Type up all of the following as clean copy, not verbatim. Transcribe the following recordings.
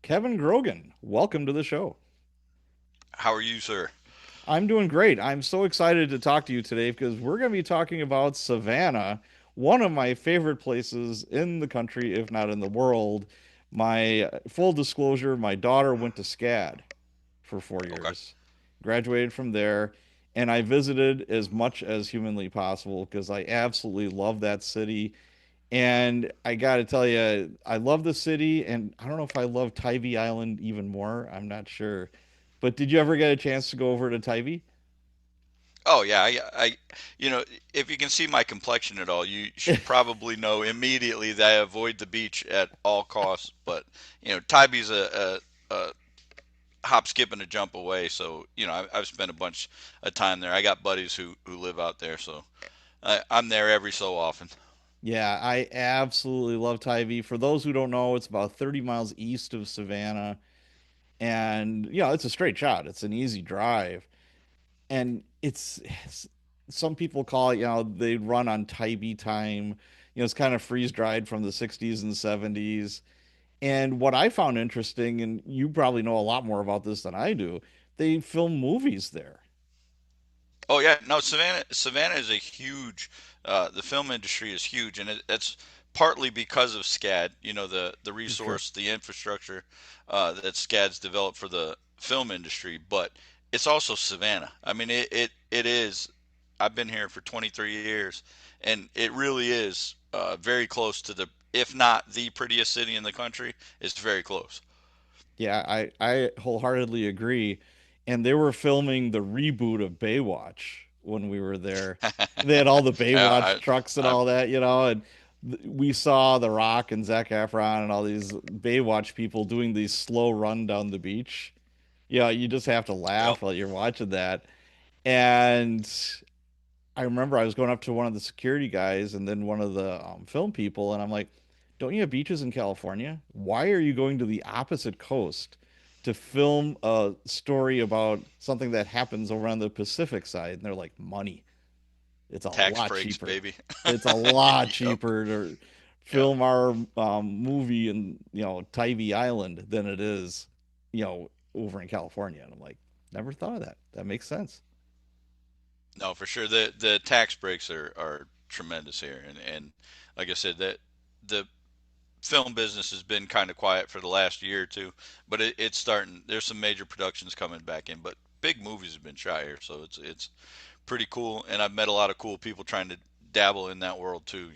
Kevin Grogan, welcome to the show. How are you, sir? I'm doing great. I'm so excited to talk to you today because we're going to be talking about Savannah, one of my favorite places in the country, if not in the world. My full disclosure, my daughter went to SCAD for four Okay. years, graduated from there, and I visited as much as humanly possible because I absolutely love that city. And I got to tell you, I love the city, and I don't know if I love Tybee Island even more. I'm not sure. But did you ever get a chance to go over to Tybee? Oh yeah, you know, if you can see my complexion at all, you should probably know immediately that I avoid the beach at all costs. But Tybee's a hop, skip, and a jump away. So I've spent a bunch of time there. I got buddies who live out there, so I'm there every so often. Yeah, I absolutely love Tybee. For those who don't know, it's about 30 miles east of Savannah. And, it's a straight shot. It's an easy drive. And some people call it, they run on Tybee time. It's kind of freeze dried from the 60s and 70s. And what I found interesting, and you probably know a lot more about this than I do, they film movies there. Oh yeah, no, Savannah is a huge. The film industry is huge, and it's partly because of SCAD. The Sure. resource, the infrastructure that SCAD's developed for the film industry, but it's also Savannah. I mean, it is. I've been here for 23 years, and it really is very close to the, if not the prettiest city in the country. It's very close. Yeah, I wholeheartedly agree. And they were filming the reboot of Baywatch when we were there. They had all the Baywatch I, trucks and I'm all that, and we saw The Rock and Zac Efron and all these Baywatch people doing these slow run down the beach. Yeah, you just have to Yep. laugh while you're watching that. And I remember I was going up to one of the security guys and then one of the film people, and I'm like, "Don't you have beaches in California? Why are you going to the opposite coast to film a story about something that happens over on the Pacific side?" And they're like, "Money. It's a Tax lot breaks, cheaper. baby. It's a lot Yep. cheaper to Yep. film our movie in Tybee Island than it is, over in California." And I'm like, never thought of that. That makes sense. No, for sure. The tax breaks are tremendous here, and like I said, that the film business has been kind of quiet for the last year or two, but it's starting. There's some major productions coming back in, but big movies have been shot here, so it's pretty cool. And I've met a lot of cool people trying to dabble in that world too.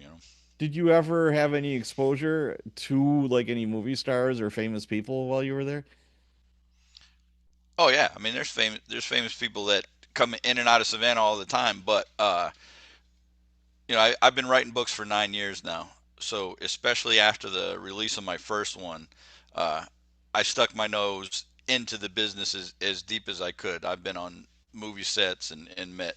Did you ever have any exposure to like any movie stars or famous people while you were there? Oh yeah, I mean there's famous people that come in and out of Savannah all the time, but I've been writing books for 9 years now. So especially after the release of my first one, uh, I stuck my nose into the business as deep as I could. I've been on movie sets and met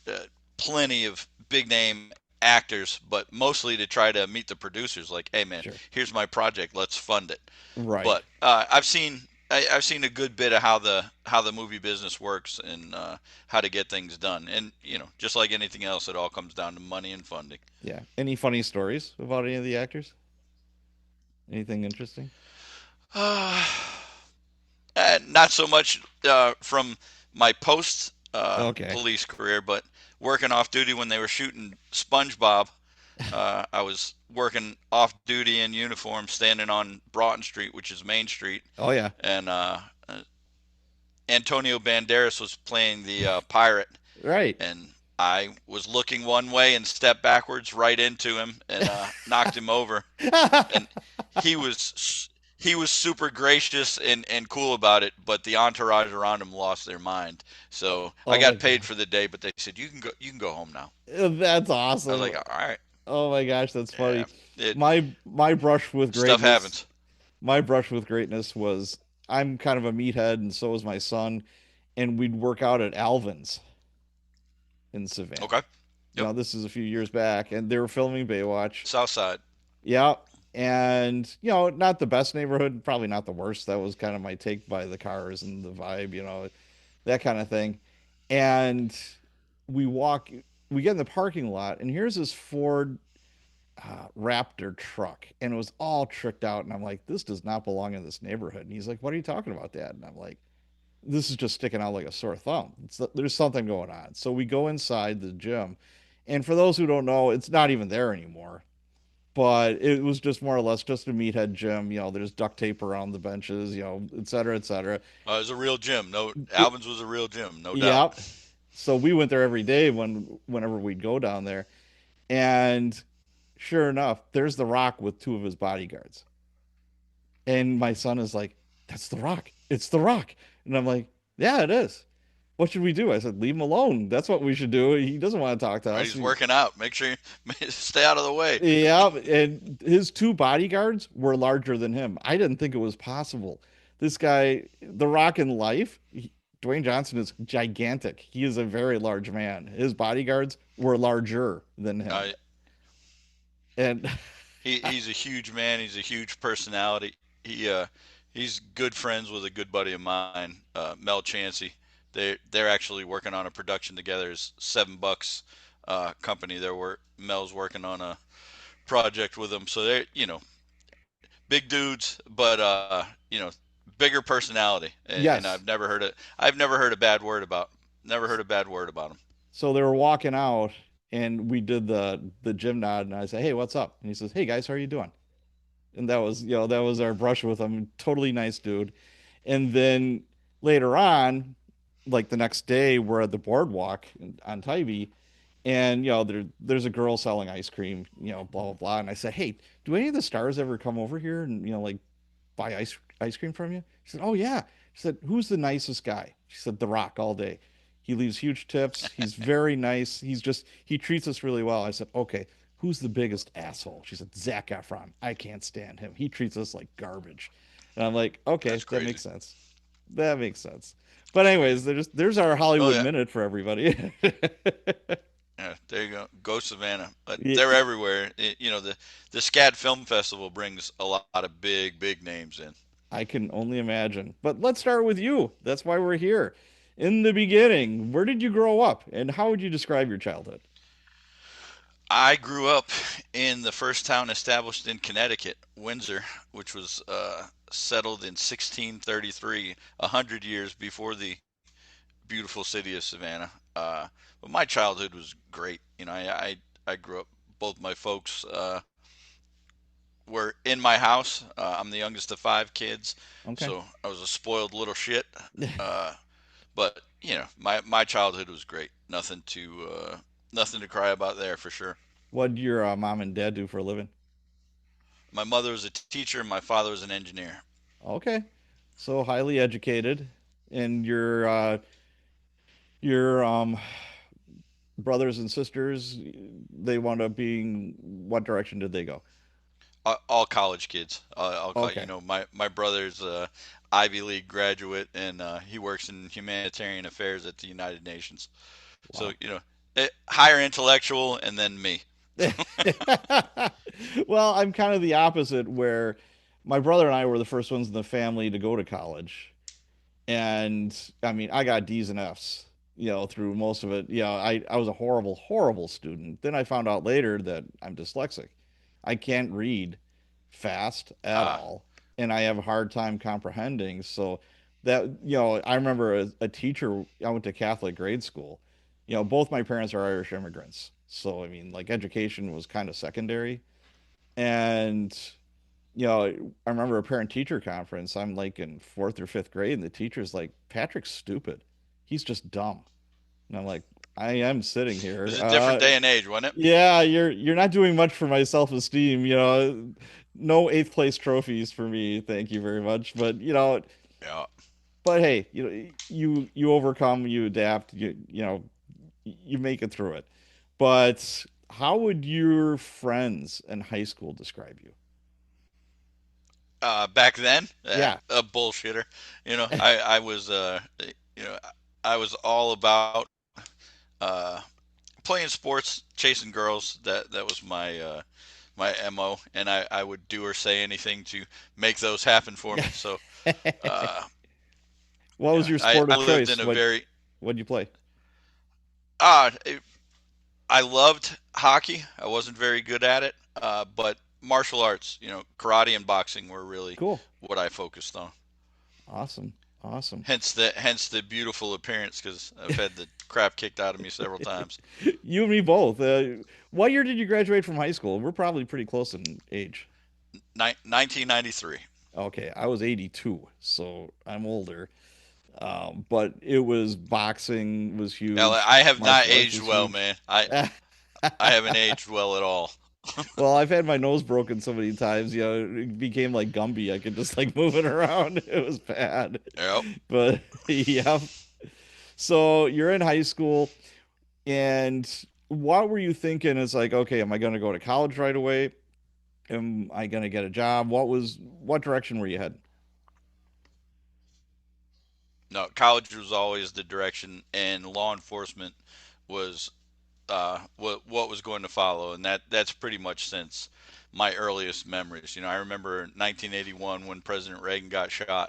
uh, plenty of big name actors, but mostly to try to meet the producers. Like, hey man, Sure. here's my project, let's fund it. Right. But I've seen a good bit of how the movie business works and how to get things done. And just like anything else, it all comes down to money and funding. Yeah. Any funny stories about any of the actors? Anything interesting? Not so much from my post Okay. police career, but working off duty when they were shooting SpongeBob. I was working off duty in uniform, standing on Broughton Street, which is Main Street, Oh yeah. and Antonio Banderas was playing the pirate, Right. and I was looking one way and stepped backwards right into him and knocked him over. And he was he was super gracious and cool about it, but the entourage around him lost their mind. So I Oh my got paid god. for the day, but they said you can go home now. That's I was awesome. like, all right, Oh my gosh, that's yeah, funny. it My brush with stuff greatness, happens. my brush with greatness was I'm kind of a meathead and so is my son, and we'd work out at Alvin's in Savannah. Okay, yep, This is a few years back, and they were filming Baywatch. South Side. Yeah, and not the best neighborhood, probably not the worst. That was kind of my take by the cars and the vibe, that kind of thing. And we walk, we get in the parking lot, and here's this Ford. Raptor truck, and it was all tricked out. And I'm like, this does not belong in this neighborhood. And he's like, what are you talking about, Dad? And I'm like, this is just sticking out like a sore thumb. There's something going on. So we go inside the gym, and for those who don't know, it's not even there anymore. But it was just more or less just a meathead gym. There's duct tape around the benches, et cetera, et cetera. It was a real gym. No, It, Alvin's was a real gym, no doubt. yeah. So we went there every day whenever we'd go down there, and sure enough, there's the Rock with two of his bodyguards. And my son is like, "That's the Rock. It's the Rock." And I'm like, "Yeah, it is. What should we do?" I said, "Leave him alone. That's what we should do. He doesn't want to talk to Right, us." he's working out. Make sure you stay out of the way. Yeah, and his two bodyguards were larger than him. I didn't think it was possible. This guy, The Rock in life, Dwayne Johnson is gigantic. He is a very large man. His bodyguards were larger than him. Uh, And he's a huge man. He's a huge personality. He's good friends with a good buddy of mine, Mel Chansey. They're actually working on a production together. It's $7 company. Mel's working on a project with them. So they're big dudes, but bigger personality. And yes, I've never heard a bad word about never heard a bad word about him. so they were walking out, and we did the gym nod, and I said, "Hey, what's up?" And he says, "Hey guys, how are you doing?" And that was our brush with him. Totally nice dude. And then later on, like the next day, we're at the boardwalk on Tybee, and there's a girl selling ice cream, blah blah blah. And I said, "Hey, do any of the stars ever come over here and like buy ice cream from you?" She said, "Oh yeah." She said, "Who's the nicest guy?" She said, "The Rock all day. He leaves huge tips. He's very nice. He treats us really well." I said, "Okay, who's the biggest asshole?" She said, "Zac Efron. I can't stand him. He treats us like garbage." And I'm like, "Okay, That's that crazy. makes sense. That makes sense." But That's crazy. anyways, there's our Oh Hollywood yeah. minute for everybody. Yeah, there you go. Go Savannah. But Yeah, they're everywhere. The SCAD Film Festival brings a lot of big names in. I can only imagine. But let's start with you. That's why we're here. In the beginning, where did you grow up and how would you describe your childhood? I grew up in the first town established in Connecticut, Windsor, which was settled in 1633, 100 years before the beautiful city of Savannah. But my childhood was great. I grew up. Both my folks were in my house. I'm the youngest of five kids, Okay. so I was a spoiled little shit. Uh, but my childhood was great. Nothing to cry about there for sure. What did your mom and dad do for a living? My mother was a teacher. My father was an engineer. Okay. So highly educated. And your brothers and sisters, they wound up being, what direction did they go? All college kids. I'll call Okay. my brother's Ivy League graduate, and he works in humanitarian affairs at the United Nations. So Wow. higher intellectual, and then me. Well, I'm kind of the opposite where my brother and I were the first ones in the family to go to college. And I mean, I got D's and F's, through most of it. I was a horrible, horrible student. Then I found out later that I'm dyslexic. I can't read fast at Ah, all, and I have a hard time comprehending. So that, I remember a teacher, I went to Catholic grade school. Both my parents are Irish immigrants. So, I mean, like education was kind of secondary. And I remember a parent teacher conference. I'm like in fourth or fifth grade, and the teacher's like, "Patrick's stupid. He's just dumb." And I'm like, "I am sitting it here. was a different day and age, wasn't it? Yeah, you're not doing much for my self-esteem. No eighth place trophies for me. Thank you very much. But Yeah. hey, you overcome, you adapt, you make it through it. But how would your friends in high school describe you? Back then, Yeah. a bullshitter. I was you know, I was all about uh, playing sports, chasing girls. That was my mo, and I would do or say anything to make those happen for me. So, uh, What was your I sport I of lived choice? in a very What'd you play? ah I loved hockey. I wasn't very good at it, but martial arts, karate and boxing were really Cool. what I focused on. Awesome. Awesome. Hence the beautiful appearance because I've had the crap kicked out of me several times. You and me both. What year did you graduate from high school? We're probably pretty close in age. 1993. Okay, I was 82, so I'm older. But it was boxing was Now, huge. I have not Martial arts aged was well, huge. man. I haven't aged well at all. Well, I've had my nose broken so many times, it became like Gumby. I could just like move it around. It was bad. Yep. But yeah. So you're in high school, and what were you thinking? It's like, okay, am I going to go to college right away? Am I going to get a job? What direction were you heading? No, college was always the direction, and law enforcement was what was going to follow, and that's pretty much since my earliest memories. I remember 1981 when President Reagan got shot.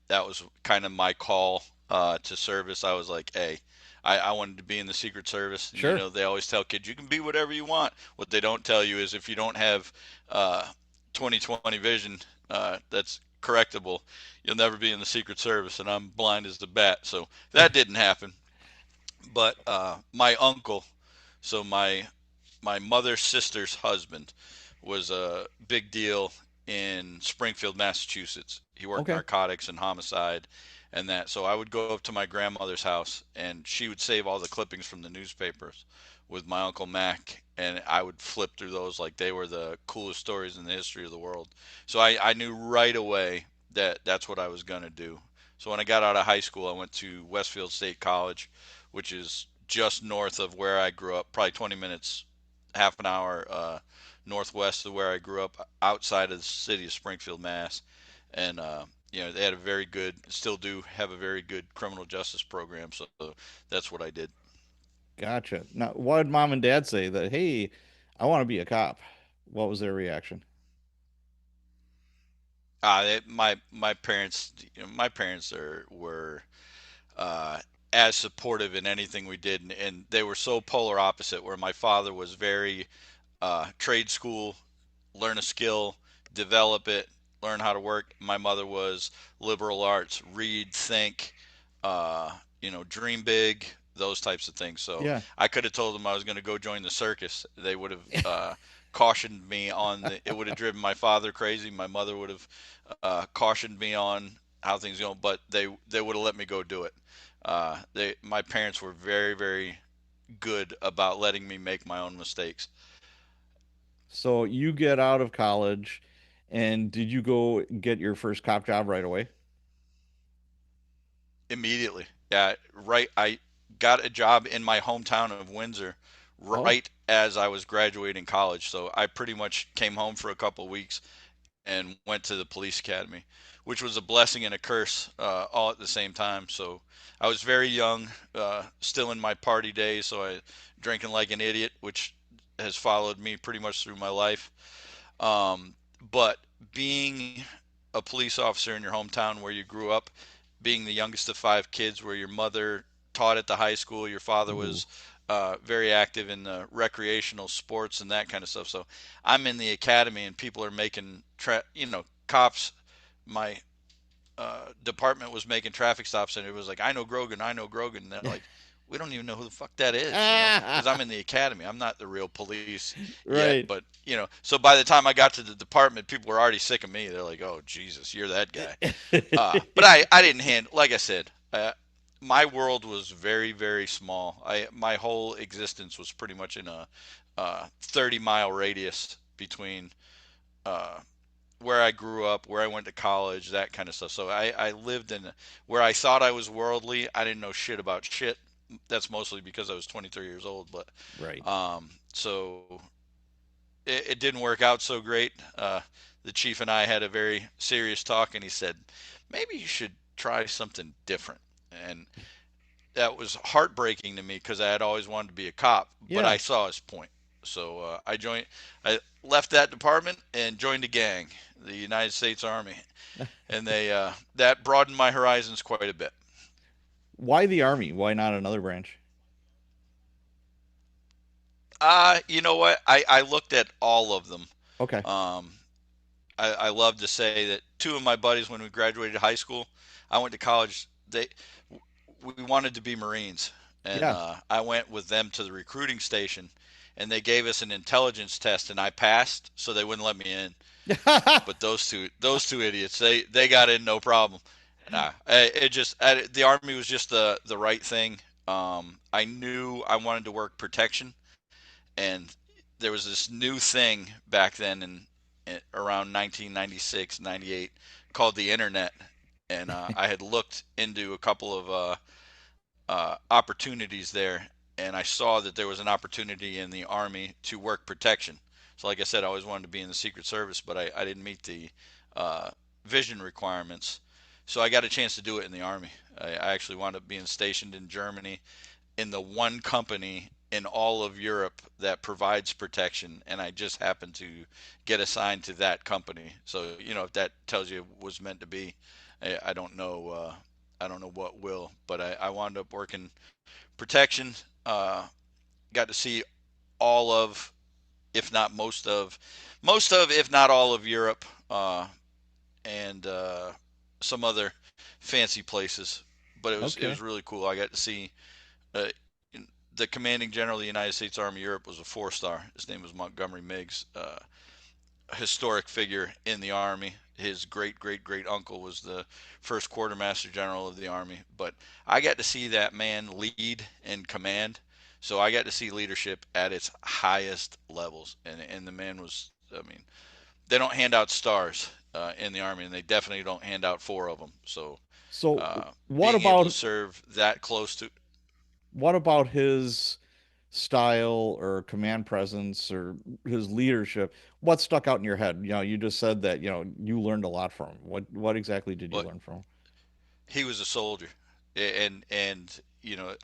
That was kind of my call to service. I was like, hey, I wanted to be in the Secret Service. And, Sure. they always tell kids you can be whatever you want. What they don't tell you is if you don't have uh, 20/20 vision, that's correctable. You'll never be in the Secret Service, and I'm blind as the bat. So that didn't happen. But my uncle, so my mother's sister's husband, was a big deal in Springfield, Massachusetts. He worked Okay. narcotics and homicide and that. So I would go up to my grandmother's house and she would save all the clippings from the newspapers with my uncle Mac, and I would flip through those like they were the coolest stories in the history of the world. So I knew right away that that's what I was going to do. So when I got out of high school, I went to Westfield State College, which is just north of where I grew up, probably 20 minutes, half an hour northwest of where I grew up, outside of the city of Springfield, Mass. And they had a very good, still do have a very good criminal justice program. So that's what I did. Gotcha. Now, what did mom and dad say that, hey, I want to be a cop? What was their reaction? My parents were uh, as supportive in anything we did, and they were so polar opposite. Where my father was very trade school, learn a skill, develop it, learn how to work. My mother was liberal arts, read, think, uh, dream big, those types of things. So Yeah. I could have told them I was going to go join the circus. They would have cautioned me on the. It would have driven my father crazy. My mother would have cautioned me on how things go, but they would have let me go do it. My parents were very very good about letting me make my own mistakes. So you get out of college, and did you go get your first cop job right away? Immediately. Yeah, right. I got a job in my hometown of Windsor Oh, right as I was graduating college. So I pretty much came home for a couple of weeks and went to the police academy, which was a blessing and a curse all at the same time. So I was very young, still in my party days. So I drinking like an idiot, which has followed me pretty much through my life. Um, but being a police officer in your hometown where you grew up, being the youngest of five kids, where your mother taught at the high school, your father ooh, was very active in the recreational sports and that kind of stuff. So I'm in the academy, and people are making, cops. My department was making traffic stops, and it was like, I know Grogan, I know Grogan. And they're like, we don't even know who the fuck that is, because I'm in the academy. I'm not the real police yet, right. but So by the time I got to the department, people were already sick of me. They're like, oh Jesus, you're that guy. But I didn't hand. Like I said, my world was very very small. My whole existence was pretty much in a 30-mile radius between uh, where I grew up, where I went to college, that kind of stuff. So I lived in where I thought I was worldly. I didn't know shit about shit. That's mostly because I was 23 years old. But Right. so it didn't work out so great. The chief and I had a very serious talk, and he said, maybe you should try something different. And that was heartbreaking to me because I had always wanted to be a cop, but Yeah. I saw his point. So I left that department and joined a gang, the United States Army, and that broadened my horizons quite a bit. Why the army? Why not another branch? You know what? I looked at all of them. Okay. Um, I love to say that two of my buddies, when we graduated high school, I went to college. We wanted to be Marines, and Yeah. I went with them to the recruiting station, and they gave us an intelligence test, and I passed, so they wouldn't let me in. But those two idiots, they got in no problem. Nah, the army was just the right thing. I knew I wanted to work protection, and there was this new thing back then in around 1996, 98 called the internet, and I had looked into a couple of opportunities there, and I saw that there was an opportunity in the Army to work protection. So, like I said, I always wanted to be in the Secret Service, but I didn't meet the uh, vision requirements. So I got a chance to do it in the Army. I actually wound up being stationed in Germany in the one company in all of Europe that provides protection, and I just happened to get assigned to that company. So if that tells you it was meant to be, I don't know. I don't know what will, but I wound up working protection. Uh, Got to see all of, if not most of, if not all of Europe, and some other fancy places. But it was Okay. really cool. I got to see uh, the commanding general of the United States Army Europe was a 4-star. His name was Montgomery Meigs, a historic figure in the Army. His great great great uncle was the first quartermaster general of the Army. But I got to see that man lead and command. So I got to see leadership at its highest levels, and the man was. I mean, they don't hand out stars in the Army, and they definitely don't hand out four of them. So So what being able to about serve that close to, his style or command presence or his leadership? What stuck out in your head? You just said that, you learned a lot from him. What exactly did you well, learn from him? he was a soldier, and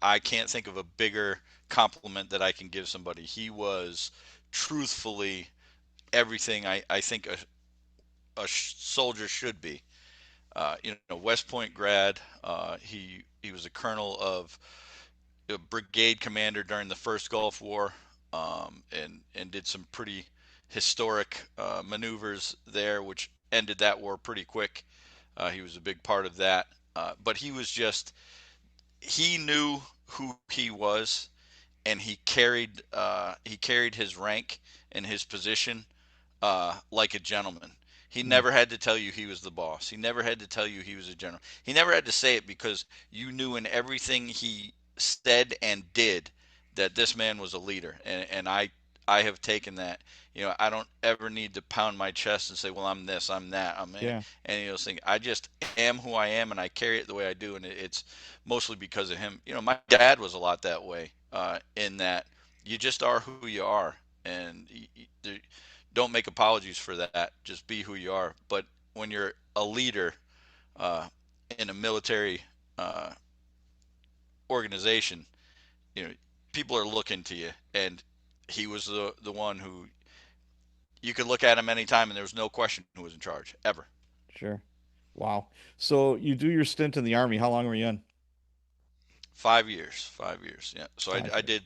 I can't think of a bigger compliment that I can give somebody. He was truthfully everything I think a soldier should be. West Point grad. He was a colonel of a brigade commander during the first Gulf War, and did some pretty historic maneuvers there, which ended that war pretty quick. He was a big part of that, but he knew who he was, and he carried his rank and his position like a gentleman. He Mm, never had to tell you he was the boss. He never had to tell you he was a general. He never had to say it, because you knew in everything he said and did that this man was a leader. And I have taken that. I don't ever need to pound my chest and say, well, I'm this, I'm that, I'm yeah, any of those things. I just am who I am, and I carry it the way I do, and it's mostly because of him. My dad was a lot that way, in that you just are who you are, and don't make apologies for that. Just be who you are. But when you're a leader uh, in a military uh, organization, you know people are looking to you, and he was the one who you could look at him anytime, and there was no question who was in charge ever. sure. Wow. So you do your stint in the Army. How long were you in? 5 years, 5 years. Yeah. So I, 5 years. I did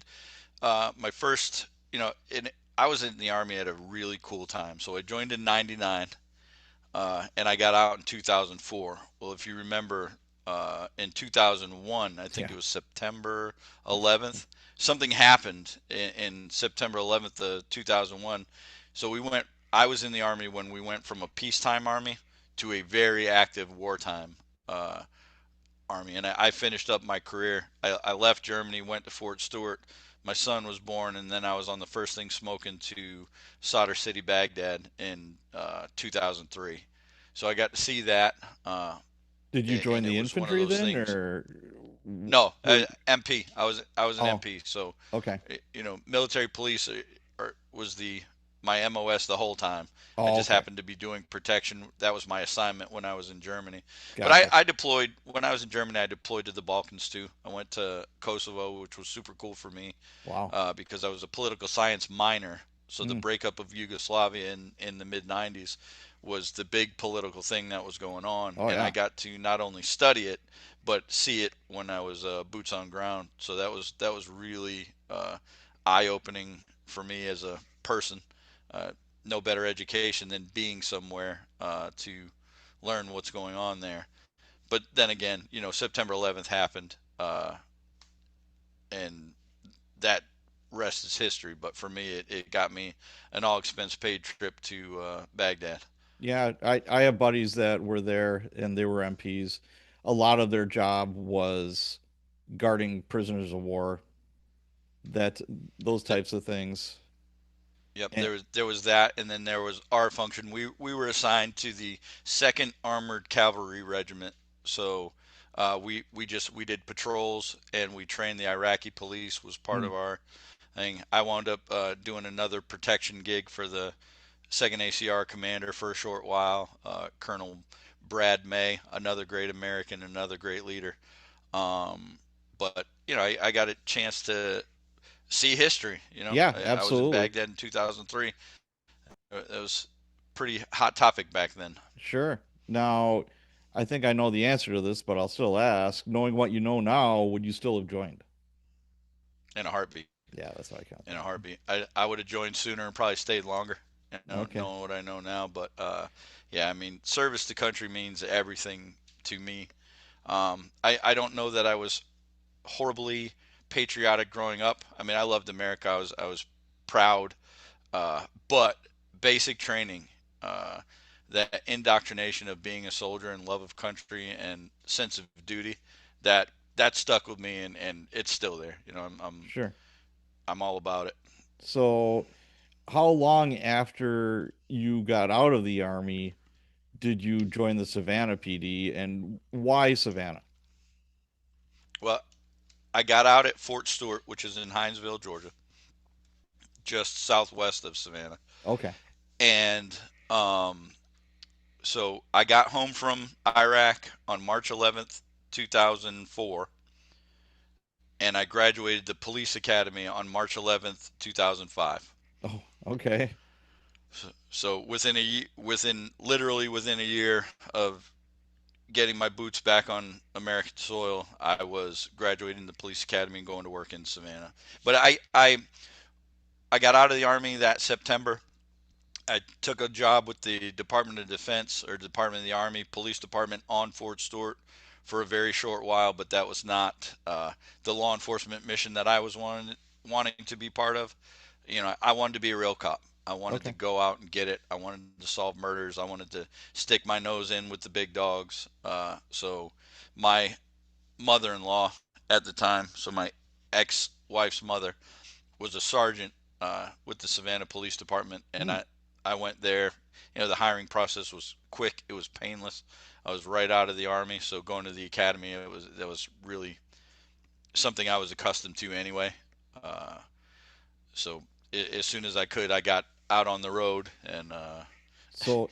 my first. I was in the army at a really cool time. So I joined in '99. And I got out in 2004. Well, if you remember, in 2001, I think Yeah. it was September 11th, something happened in September 11th of 2001. So we went. I was in the army when we went from a peacetime army to a very active wartime uh, army, and I finished up my career. I left Germany, went to Fort Stewart. My son was born, and then I was on the first thing smoking to Solder City, Baghdad in 2003. So I got to see that, Did you join and it the was one of infantry those then, things. or No, were you? MP. I was an Oh, MP. So, okay. military police was my MOS the whole time. I Oh, just okay. happened to be doing protection. That was my assignment when I was in Germany. But I, Gotcha. I deployed when I was in Germany. I deployed to the Balkans too. I went to Kosovo, which was super cool for me, Wow. because I was a political science minor. So the Mm. breakup of Yugoslavia in the mid '90s was the big political thing that was going on, Oh and I yeah. got to not only study it but see it when I was boots on ground. So that was really eye opening, for me as a person. Uh, no better education than being somewhere to learn what's going on there. But then again, September 11th happened, and that rest is history. But for me, it got me an all expense paid trip to Baghdad. Yeah, I have buddies that were there and they were MPs. A lot of their job was guarding prisoners of war, that those types of things. Yep, And there was that, and then there was our function. We were assigned to the Second Armored Cavalry Regiment, so we did patrols and we trained the Iraqi police was part mm, of our thing. I wound up doing another protection gig for the Second ACR commander for a short while, Colonel Brad May, another great American, another great leader. But I got a chance to see history. yeah, I was in absolutely. Baghdad in 2003. It was pretty hot topic back then. Sure. Now, I think I know the answer to this, but I'll still ask. Knowing what you know now, would you still have joined? In a heartbeat. Yeah, that's what I kind of In a thought. heartbeat. I would have joined sooner and probably stayed longer. Okay, Knowing what I know now, but yeah, I mean, service to country means everything to me. I don't know that I was horribly patriotic growing up. I mean, I loved America. I was proud, but basic training, uh, that indoctrination of being a soldier and love of country and sense of duty, that that stuck with me, and it's still there. sure. I'm all about it. So, how long after you got out of the army did you join the Savannah PD, and why Savannah? Well, I got out at Fort Stewart, which is in Hinesville, Georgia, just southwest of Savannah, Okay. and so I got home from Iraq on March 11th, 2004, and I graduated the police academy on March 11th, 2005. Oh, okay. So literally within a year of getting my boots back on American soil, I was graduating the police academy and going to work in Savannah. But I got out of the army that September. I took a job with the Department of Defense or Department of the Army Police Department on Fort Stewart for a very short while, but that was not the law enforcement mission that I was wanting to be part of. I wanted to be a real cop. I wanted to Okay. go out and get it. I wanted to solve murders. I wanted to stick my nose in with the big dogs. So my mother-in-law at the time, so my ex-wife's mother, was a sergeant with the Savannah Police Department, and Hmm. I went there. The hiring process was quick. It was painless. I was right out of the army, so going to the academy, that was really something I was accustomed to anyway. Uh, so as soon as I could, I got out on the road, and So,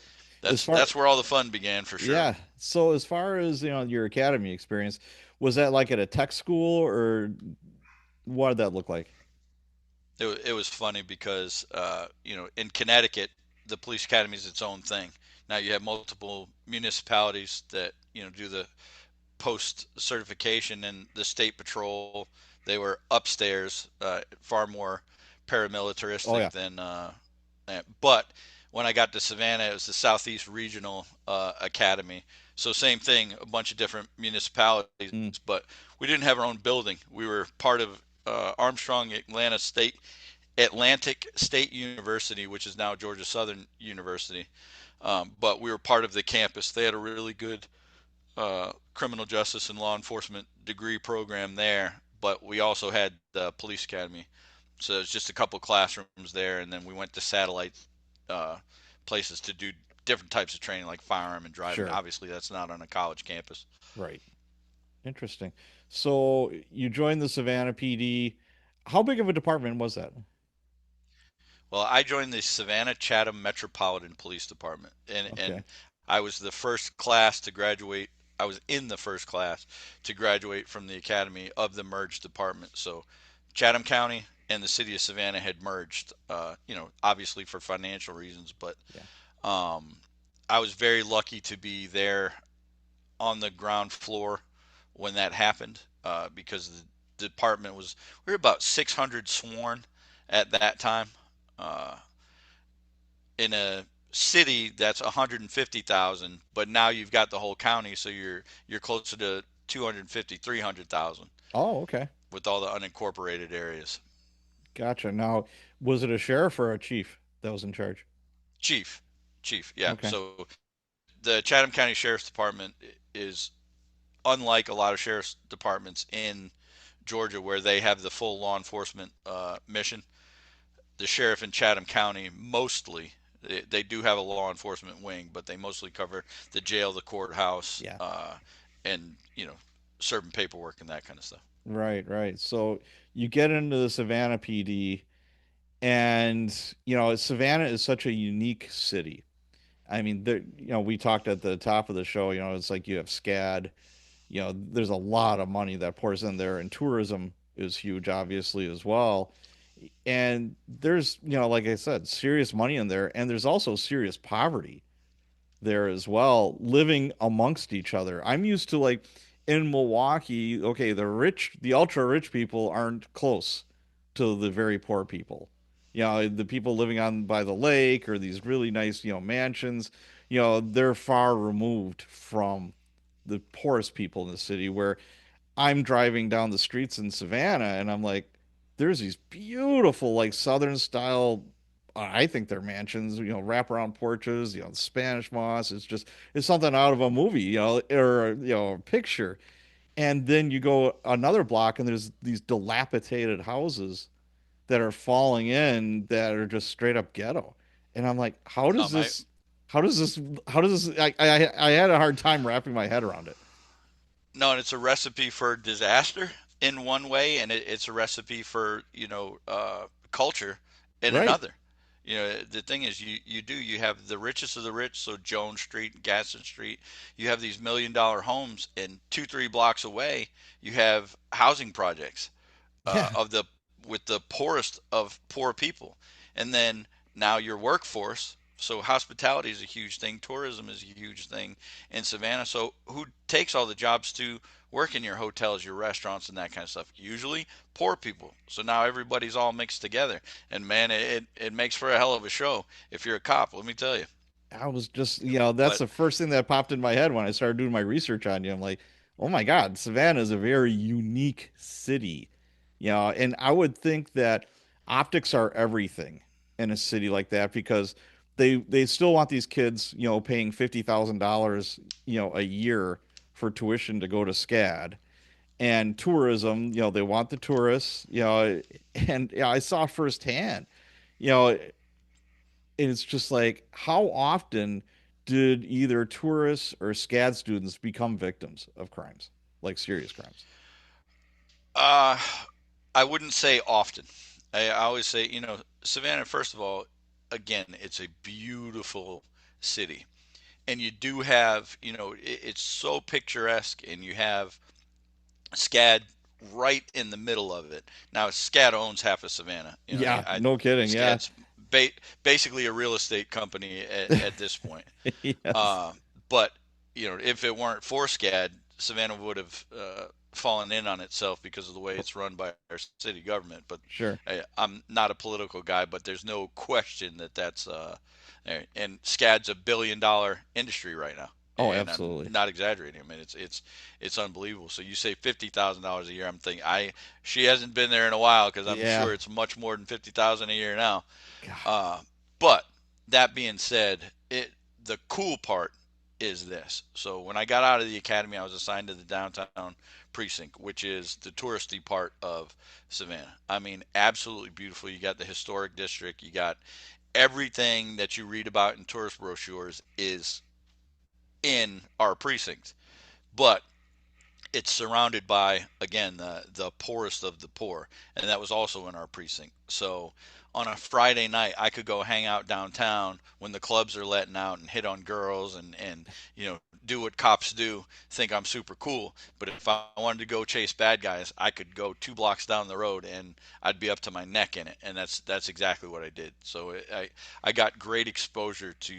as far that's where all the fun began for sure. yeah, so as far as your academy experience, was that like at a tech school, or what did that look like? It was funny because in Connecticut, the police academy is its own thing. Now you have multiple municipalities that do the post certification, and the state patrol, they were upstairs, far more Oh paramilitaristic yeah. than but when I got to Savannah, it was the Southeast Regional Academy. So same thing, a bunch of different municipalities, Mm, but we didn't have our own building. We were part of Armstrong Atlantic State University, which is now Georgia Southern University. But we were part of the campus. They had a really good criminal justice and law enforcement degree program there, but we also had the police academy. So it's just a couple classrooms there, and then we went to satellite uh, places to do different types of training, like firearm and driving. sure. Obviously, that's not on a college campus. Right. Interesting. So you joined the Savannah PD. How big of a department was that? Well, I joined the Savannah Chatham Metropolitan Police Department, and Okay. I was the first class to graduate. I was in the first class to graduate from the academy of the merged department. So, Chatham County and the city of Savannah had merged. Obviously for financial reasons, but Yeah. um, I was very lucky to be there on the ground floor when that happened, because the department was we were about 600 sworn, at that time. Uh, in a city that's 150,000, but now you've got the whole county, so you're closer to 250, 300,000 Oh, okay. with all the unincorporated areas. Gotcha. Now, was it a sheriff or a chief that was in charge? Chief, chief, yeah. Okay. So the Chatham County Sheriff's Department is unlike a lot of sheriff's departments in Georgia where they have the full law enforcement mission. The sheriff in Chatham County mostly they do have a law enforcement wing, but they mostly cover the jail, the courthouse, Yeah. and serving paperwork and that kind of stuff. Right, right. So you get into the Savannah PD, and Savannah is such a unique city. I mean, we talked at the top of the show, it's like you have SCAD, there's a lot of money that pours in there, and tourism is huge, obviously, as well. And there's, like I said, serious money in there, and there's also serious poverty there as well, living amongst each other. I'm used to, like, in Milwaukee, okay, the ultra rich people aren't close to the very poor people. The people living on by the lake or these really nice, mansions, they're far removed from the poorest people in the city, where I'm driving down the streets in Savannah and I'm like, there's these beautiful, like, Southern style, I think they're mansions, wraparound porches, Spanish moss. It's something out of a movie, or, a picture. And then you go another block and there's these dilapidated houses that are falling in that are just straight up ghetto. And I'm like, No, my how does this, I had a hard time wrapping my head around it. no, and it's a recipe for disaster in one way, and it's a recipe for culture in Right. another. The thing is, you have the richest of the rich, so Jones Street and Gaston Street. You have these $1 million homes, and 2, 3 blocks away, you have housing projects Yeah. of the with the poorest of poor people, and then now your workforce. So hospitality is a huge thing. Tourism is a huge thing in Savannah. So who takes all the jobs to work in your hotels, your restaurants, and that kind of stuff? Usually poor people. So now everybody's all mixed together, and man, it makes for a hell of a show if you're a cop. Let me tell you. I was just, that's But the first thing that popped in my head when I started doing my research on you. I'm like, oh my God, Savannah is a very unique city. And I would think that optics are everything in a city like that, because they still want these kids, paying $50,000, a year for tuition to go to SCAD. And tourism, they want the tourists, and I saw firsthand, you know, it's just like, how often did either tourists or SCAD students become victims of crimes, like serious crimes? uh, I wouldn't say often. I always say, Savannah. First of all, again, it's a beautiful city, and you do have, it's so picturesque, and you have SCAD right in the middle of it. Now, SCAD owns half of Savannah. Yeah, no kidding. Yeah. SCAD's ba- basically a real estate company at this point. Yes, Uh, but if it weren't for SCAD, Savannah would have fallen in on itself because of the way it's run by our city government. But sure. I'm not a political guy, but there's no question that that's and SCAD's $1 billion industry right now, Oh, and I'm absolutely. not exaggerating. I mean, it's unbelievable. So you say $50,000 a year, I'm thinking she hasn't been there in a while because I'm Yeah. sure it's much more than 50,000 a year now. God. Uh, but that being said, the cool part is this. So when I got out of the academy, I was assigned to the downtown precinct, which is the touristy part of Savannah. I mean, absolutely beautiful. You got the historic district. You got everything that you read about in tourist brochures is in our precinct. But it's surrounded by, again, the poorest of the poor, and that was also in our precinct. So on a Friday night, I could go hang out downtown when the clubs are letting out and hit on girls and do what cops do, think I'm super cool. But if I wanted to go chase bad guys, I could go 2 blocks down the road and I'd be up to my neck in it, and that's exactly what I did. So I got great exposure to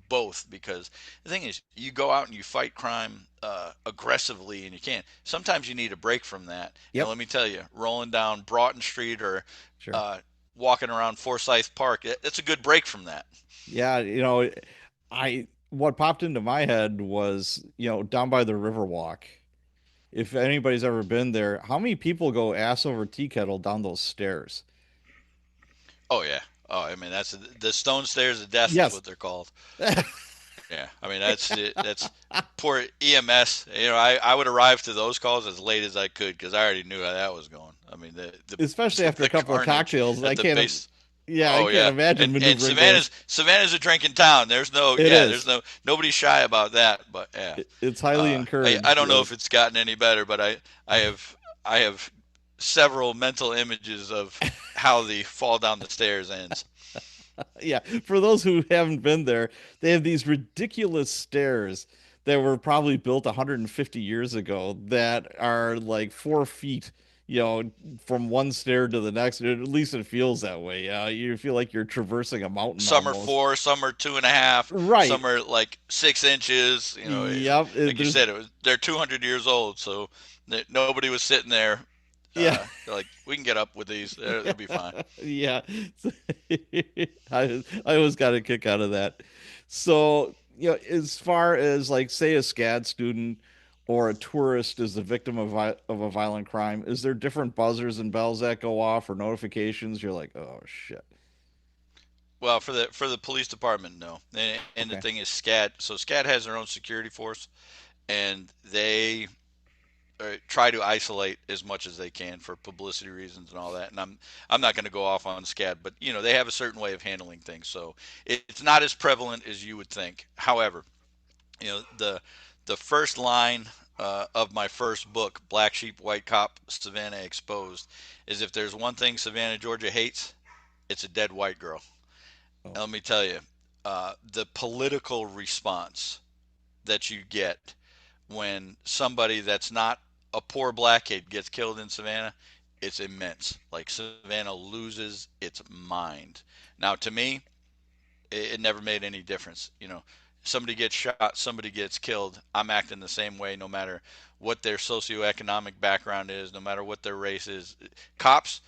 both, because the thing is, you go out and you fight crime aggressively, and you can. Sometimes you need a break from that. And Yep. let me tell you, rolling down Broughton Street or Sure. uh, walking around Forsyth Park. It's a good break from that. Yeah, I what popped into my head was, down by the Riverwalk. If anybody's ever been there, how many people go ass over tea kettle down those stairs? Oh yeah. Oh, I mean that's the stone stairs of death is Yes. what they're called. Yeah, I mean that's it. That's poor EMS. I would arrive to those calls as late as I could because I already knew how that was going. I mean Especially after a the couple of carnage cocktails, at the base. I Oh can't yeah, imagine and maneuvering those. Savannah's a drinking town. It There's is. no nobody shy about that. But yeah, It's highly I encouraged. don't know if it's gotten any better, but I have I have several mental images of how the fall down the stairs ends. Yeah, for those who haven't been there, they have these ridiculous stairs that were probably built 150 years ago that are like 4 feet, from one stair to the next. At least it feels that way. You feel like you're traversing a mountain Some are almost. 4, some are 2.5, Right. some are like 6 inches. Yep. Like you There's said, they're 200 years old, so nobody was sitting there. yeah. They're like, we can get up with these; they'll be fine. Yeah. I always got a kick out of that. So, as far as like say a SCAD student or a tourist is the victim of a violent crime, is there different buzzers and bells that go off or notifications? You're like, "Oh shit." Well, for the police department, no. And the Okay. thing is, SCAD. So SCAD has their own security force, and they try to isolate as much as they can for publicity reasons and all that. And I'm not going to go off on SCAD, but they have a certain way of handling things, so it's not as prevalent as you would think. However, the first line of my first book, Black Sheep, White Cop, Savannah Exposed, is if there's one thing Savannah, Georgia hates, it's a dead white girl. Oh, And let me tell you, the political response that you get when somebody that's not a poor black kid gets killed in Savannah, it's immense. Like Savannah loses its mind. Now, to me, it never made any difference. Somebody gets shot, somebody gets killed. I'm acting the same way, no matter what their socioeconomic background is, no matter what their race is. Cops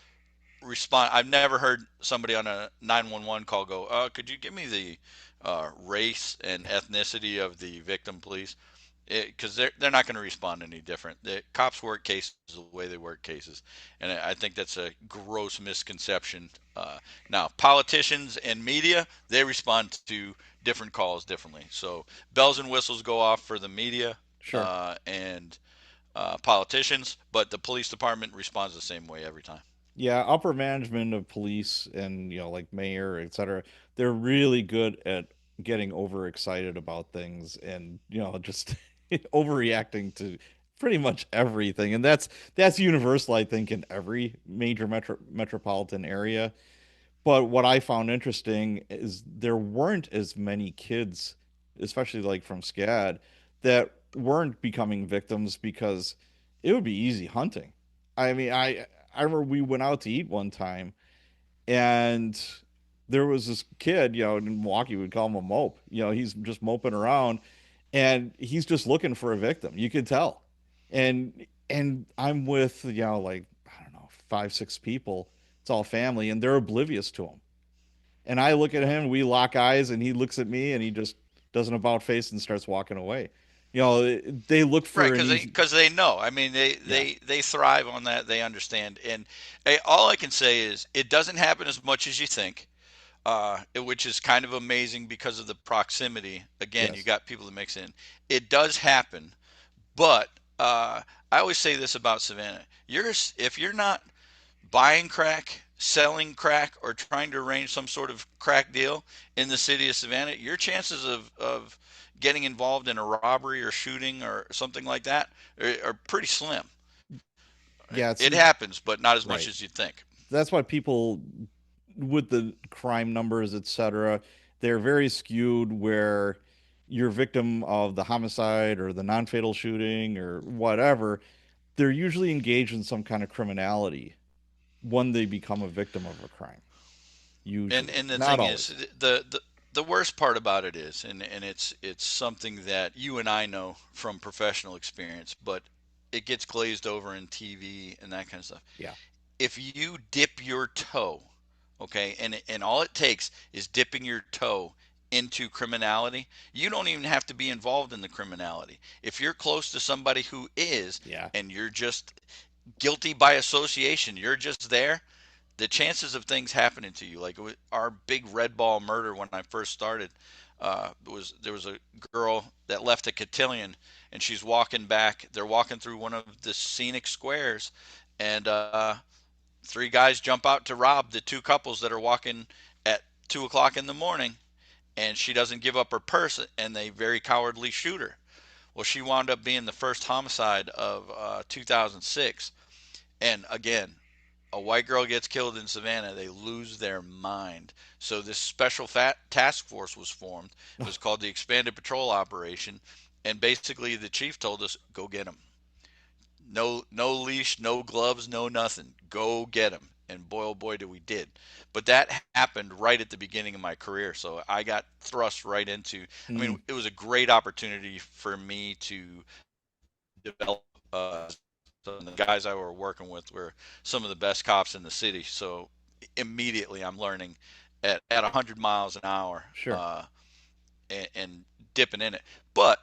respond. I've never heard somebody on a 911 call go, "Could you give me the race and ethnicity of the victim, please?" Because they're not going to respond any different. The cops work cases the way they work cases, and I think that's a gross misconception. Now, politicians and media, they respond to different calls differently. So bells and whistles go off for the media sure. and politicians, but the police department responds the same way every time. Yeah, upper management of police and, like mayor, et cetera, they're really good at getting overexcited about things and, just overreacting to pretty much everything. And that's universal, I think, in every major metropolitan area. But what I found interesting is there weren't as many kids, especially like from SCAD, that weren't becoming victims because it would be easy hunting. I mean, I remember we went out to eat one time and there was this kid, in Milwaukee, we'd call him a mope. He's just moping around and he's just looking for a victim. You could tell. And I'm with, like, I don't know, 5, 6 people. It's all family and they're oblivious to him. And I look at Yeah. him, we lock eyes, and he looks at me and he just does an about face and starts walking away. They look Right, for an easy, because they know. I mean, yeah, they thrive on that. They understand, and all I can say is it doesn't happen as much as you think, which is kind of amazing because of the proximity. Again, you yes, got people that mix in. It does happen, but I always say this about Savannah: if you're not buying crack, selling crack, or trying to arrange some sort of crack deal in the city of Savannah, your chances of getting involved in a robbery or shooting or something like that are pretty slim. yeah. It See, happens, but not as much right. as you'd think. That's why people with the crime numbers, etc., they're very skewed where you're victim of the homicide or the non-fatal shooting or whatever, they're usually engaged in some kind of criminality when they become a victim of a crime. Usually, And the not thing is, always. the worst part about it is, and it's something that you and I know from professional experience, but it gets glazed over in TV and that kind of stuff. Yeah. If you dip your toe Okay, and all it takes is dipping your toe into criminality. You don't even have to be involved in the criminality. If you're close to somebody who is, Yeah. and you're just guilty by association, you're just there, the chances of things happening to you, like our big red ball murder when I first started, was there was a girl that left a cotillion, and she's walking back. They're walking through one of the scenic squares, and three guys jump out to rob the two couples that are walking at 2 o'clock in the morning, and she doesn't give up her purse, and they very cowardly shoot her. Well, she wound up being the first homicide of 2006, and again, a white girl gets killed in Savannah, they lose their mind. So this special task force was formed. It was called the Expanded Patrol Operation, and basically the chief told us, "Go get them. No leash, no gloves, no nothing. Go get them." And boy, oh boy, did we did. But that happened right at the beginning of my career, so I got thrust right into. I Mm, mean, it was a great opportunity for me to develop. Some of the guys I were working with were some of the best cops in the city. So immediately I'm learning at 100 miles an hour, sure. and dipping in it. But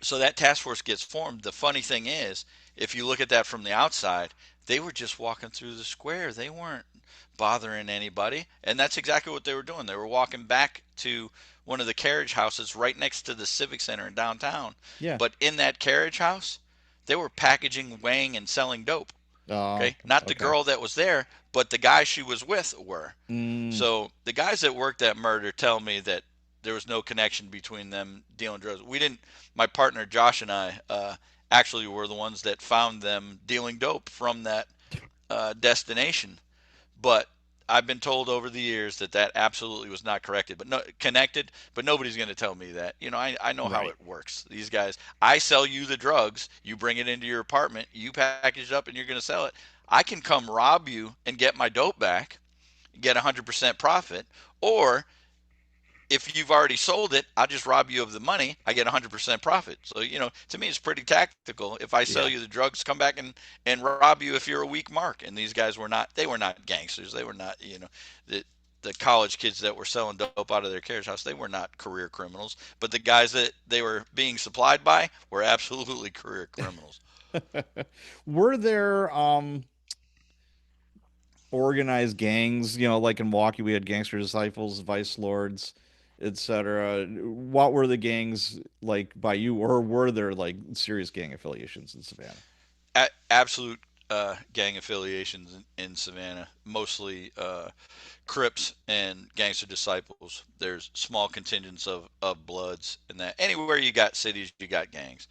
so that task force gets formed. The funny thing is, if you look at that from the outside, they were just walking through the square. They weren't bothering anybody. And that's exactly what they were doing. They were walking back to one of the carriage houses right next to the Civic Center in downtown. Yeah. But in that carriage house, they were packaging, weighing, and selling dope. Oh, Okay. Not the okay. girl that was there, but the guy she was with were. Mm, So the guys that worked that murder tell me that there was no connection between them dealing drugs. We didn't. My partner Josh and I actually were the ones that found them dealing dope from that destination. But I've been told over the years that that absolutely was not corrected, but no connected. But nobody's going to tell me that. I know how right. it works. These guys, I sell you the drugs, you bring it into your apartment, you package it up, and you're going to sell it. I can come rob you and get my dope back, get 100% profit, or if you've already sold it, I'll just rob you of the money. I get 100% profit. So, to me, it's pretty tactical. If I sell Yeah. you the drugs, come back and rob you if you're a weak mark. And these guys they were not gangsters. They were not, the college kids that were selling dope out of their carriage house, they were not career criminals. But the guys that they were being supplied by were absolutely career criminals. Were there organized gangs, like in Milwaukee we had gangster disciples, vice lords, etc. What were the gangs like by you, or were there like serious gang affiliations in Savannah? Absolute gang affiliations in Savannah, mostly Crips and gangster disciples. There's small contingents of Bloods, and that anywhere you got cities, you got gangs.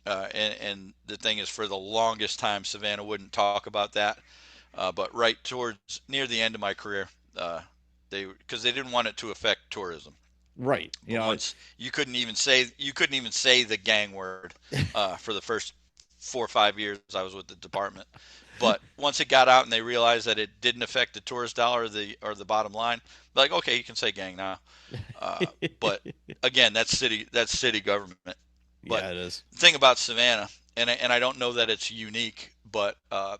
And the thing is, for the longest time, Savannah wouldn't talk about that. But right towards near the end of my career, they because they didn't want it to affect tourism. Right. But once you couldn't even say the gang word for the first 4 or 5 years I was with the department. But once it got out and they realized that it didn't affect the tourist dollar or the bottom line, like okay, you can say gang now. But again, that's city government. But Yeah, it is. the thing about Savannah, and I don't know that it's unique, but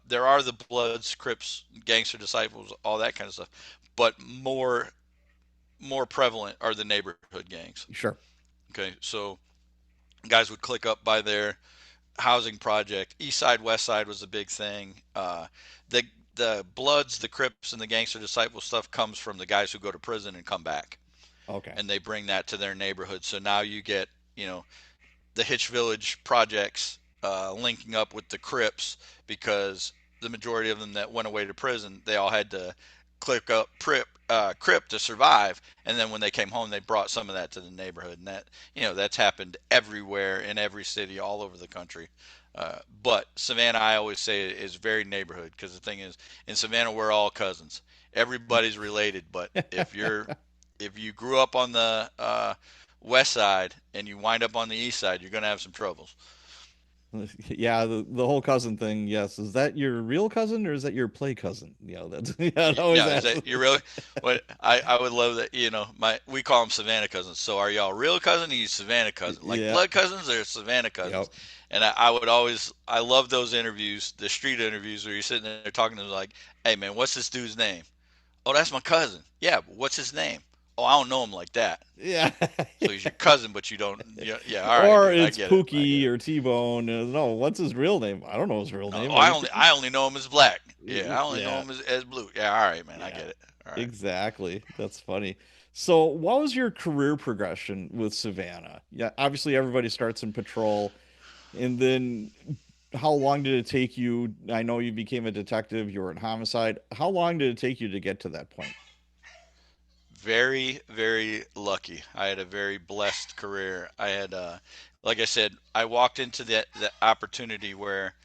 there are the Bloods, Crips, gangster disciples, all that kind of stuff. But more prevalent are the neighborhood gangs. Sure. Okay, so guys would click up by their housing project. East Side, West Side was a big thing. The the Bloods, the Crips, and the gangster disciple stuff comes from the guys who go to prison and come back, Okay. and they bring that to their neighborhood. So now you get the Hitch Village projects linking up with the Crips because the majority of them that went away to prison, they all had to click up Crip to survive, and then when they came home, they brought some of that to the neighborhood, and that's happened everywhere in every city all over the country. But Savannah, I always say, is very neighborhood because the thing is, in Savannah, we're all cousins. Everybody's related, but if you grew up on the west side and you wind up on the east side, you're going to have some troubles. Yeah, the whole cousin thing. Yes, is that your real cousin or is that your play cousin? That's yeah. It always Now, is asks. that you really? What I would love that. My we call them Savannah cousins. So are y'all real cousin? Or you Savannah cousin? Like Yeah. blood cousins or Savannah cousins? Yep. And I would always I love those interviews, the street interviews where you're sitting there talking to them like, hey man, what's this dude's name? Oh, that's my cousin. Yeah, but what's his name? Oh, I don't know him like that. Yeah. So he's your cousin, but you don't. Yeah, yeah. All right, Or dude. I it's get it. I get Pookie it. or T-Bone. No, what's his real name? I don't know his real name. Oh, Are you kidding? I only know him as black. Yeah, I only know Yeah. him as blue. Yeah, all right, man. I Yeah. get it. All right. Exactly. That's funny. So, what was your career progression with Savannah? Yeah, obviously everybody starts in patrol, and then how long did it take you? I know you became a detective, you were in homicide. How long did it take you to get to that point? Very, very lucky. I had a very blessed career. I had, like I said, I walked into that opportunity where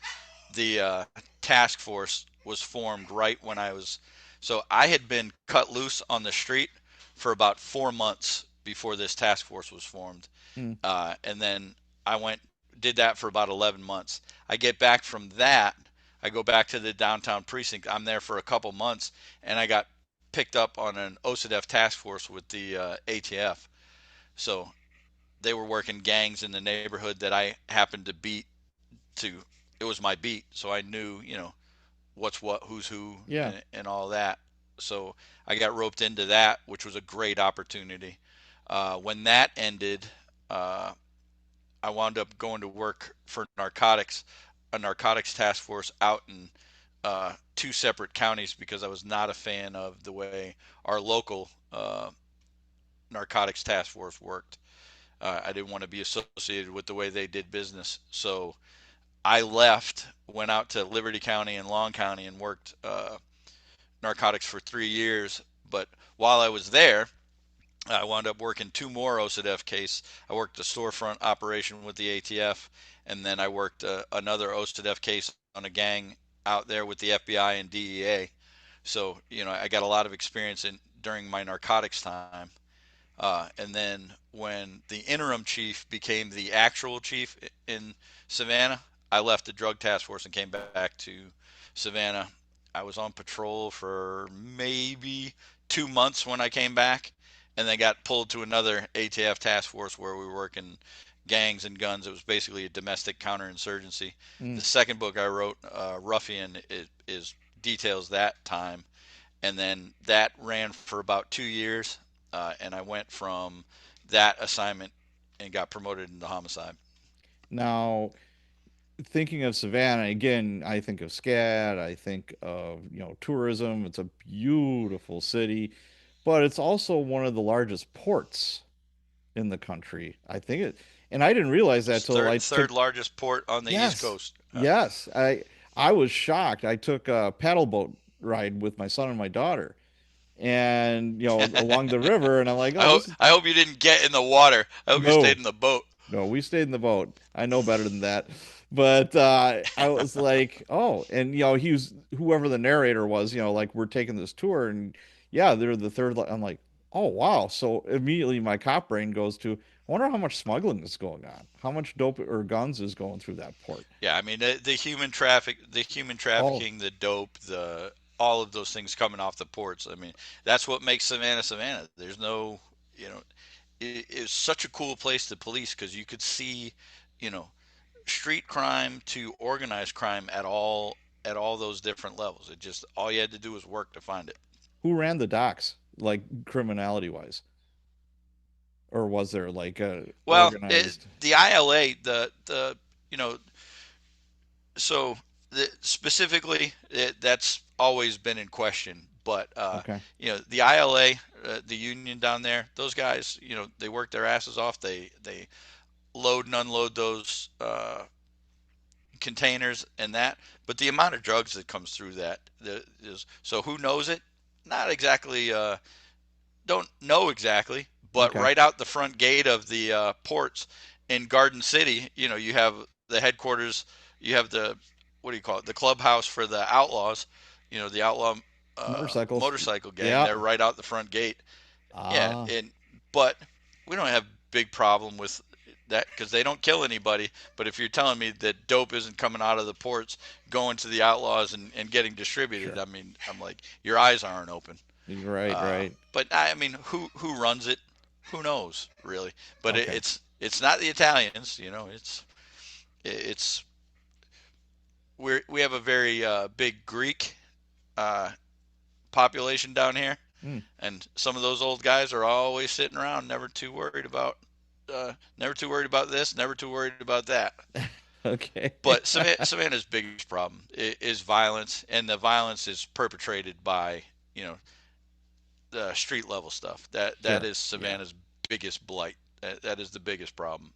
the task force was formed right when I was. So I had been cut loose on the street for about 4 months before this task force was formed, Hmm. and then I went did that for about 11 months. I get back from that. I go back to the downtown precinct. I'm there for a couple months, and I got picked up on an OCDF task force with the ATF. So they were working gangs in the neighborhood that I happened to beat to. It was my beat, so I knew, what's what, who's who, Yeah. and all that. So I got roped into that, which was a great opportunity. When that ended, uh, I wound up going to work for narcotics, a narcotics task force out in two separate counties because I was not a fan of the way our local narcotics task force worked. I didn't want to be associated with the way they did business. So I left, went out to Liberty County and Long County and worked narcotics for 3 years. But while I was there, I wound up working two more OCDF case. I worked a storefront operation with the ATF, and then I worked another OCDF case on a gang out there with the FBI and DEA. So I got a lot of experience in during my narcotics time. And then when the interim chief became the actual chief in Savannah, I left the drug task force and came back to Savannah. I was on patrol for maybe 2 months when I came back, and then got pulled to another ATF task force where we were working gangs and guns. It was basically a domestic counterinsurgency. Hmm. The second book I wrote, Ruffian, is details that time, and then that ran for about 2 years, and I went from that assignment and got promoted into homicide. Now, thinking of Savannah, again, I think of SCAD, I think of, tourism. It's a beautiful city, but it's also one of the largest ports in the country. I think it, and I didn't realize that It's till I third took, largest port on the East yes, Coast. yes. I was shocked. I took a paddle boat ride with my son and my daughter and, along the river, and I'm like, oh, this is I hope you didn't get in the water. I hope you stayed no. in the boat. No, we stayed in the boat. I know better than that. But I was like, oh, and he was whoever the narrator was, like we're taking this tour and yeah, they're the third. I'm like, oh wow. So immediately my cop brain goes to, I wonder how much smuggling is going on. How much dope or guns is going through that port? Yeah, I mean the human Oh, trafficking, the dope, the all of those things coming off the ports. I mean, that's what makes Savannah Savannah. There's no, you know, it's such a cool place to police because you could see, you know, street crime to organized crime at all those different levels. It just all you had to do was work to find it. who ran the docks, like criminality wise? Or was there like a Well, organized? the ILA, the you know, so specifically that's always been in question. But Okay. the ILA, the union down there, those guys, they work their asses off. They load and unload those containers and that, but the amount of drugs that comes through that is so who knows it? Not exactly. Don't know exactly, but Okay. right out the front gate of the ports in Garden City, you have the headquarters. You have the what do you call it? The clubhouse for the outlaws. The outlaw Motorcycles. motorcycle gang. Yeah. They're right out the front gate. Yeah, Ah, and but we don't have big problem with that because they don't kill anybody. But if you're telling me that dope isn't coming out of the ports, going to the outlaws and getting distributed, sure. I mean, I'm like, your eyes aren't open. Right, right. But I mean, who runs it? Who knows, really? But Okay. it's not the Italians. It's we have a very big Greek uh, population down here, Hmm. and some of those old guys are always sitting around, never too worried about this, never too worried about that. Okay. But Savannah's biggest problem is violence, and the violence is perpetrated by you know the street level stuff. That Sure. is Yeah. Savannah's biggest blight. That is the biggest problem.